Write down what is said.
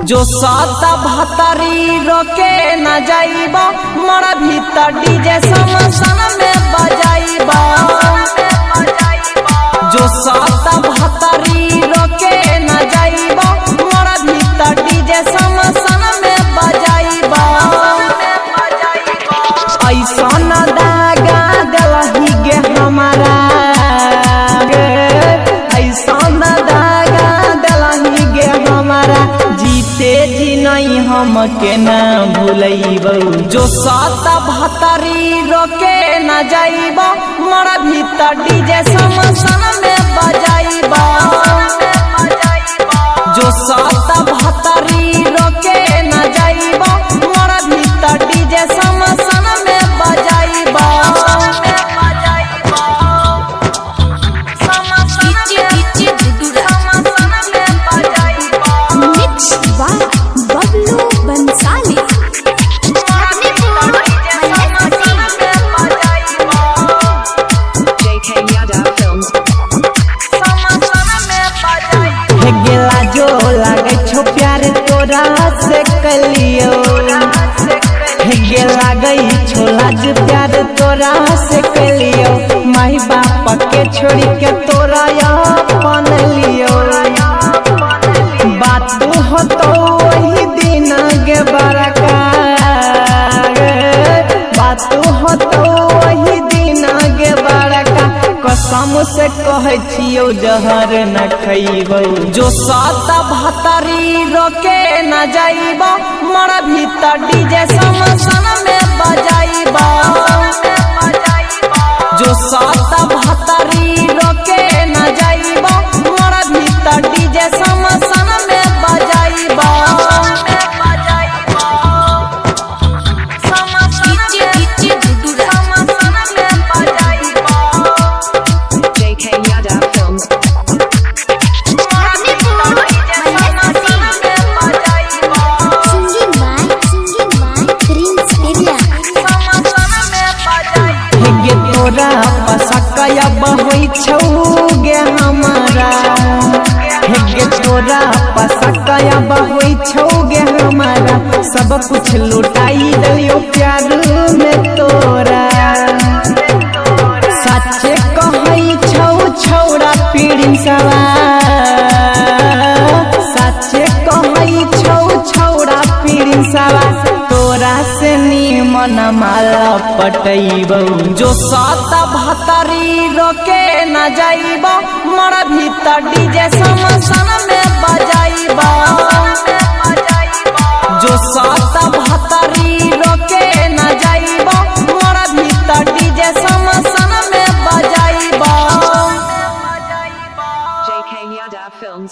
जो साता भतरी रोके न जाइबा मोरा भीतर डीजे समसन में बजाइबा। जो साता भतरी रोके न जाइबा मोरा भीतर डीजे समसन में बजाइबा। ऐसा न दागा दिलही गे हमारा, ऐसा न दागा दिलही गे हमारा, जीते जी नहीं हम के न भूलैबो। जो साता भतरी रोके न जाइबा मोरा भीतर डीजे समसन में बजाइबा। जो साता भतरी रोके न जाइबा मोरा भीतर डीजे समसन में बजाइबा। गेला जो लागे छो प्यार तोरा से कलियो, हे लागे छो लाज प्यार तोरा से कलियो। माई बाप के छोड़ी के तोरा अपन लियो। बात हो तो वही दिन गे बरका, बात हो तो वही दिन गे बरका। कसम से कहे छियो जहर न खइबो। जो साता भतरी रोके न जाइबा मोरा भीतर डीजे समसन में बजाइबा। जो साता भतरी रोके न जाइबा मोरा भीतर डीजे समसन में बजाइबा। तोरा पसकया बहोई छौ गे हमारा, हे तोरा पसकया बहोई छौ गे हमारा। सब कुछ लुटाई दियो प्यार में तोरा। सच्चे कहई छौ छौड़ा पीड़ी सवा, सच्चे कहई छौ छौड़ा पीड़ी सवा। तोरा से निमन माला पटैबो। जो साता भतरी रोके न जाइबा मोरा भीतर डीजे समसन में बजाइबा। जो साता भतरी रोके न जाइबा मोरा भीतर डीजे समसन में बजाइबा। JK Yada Films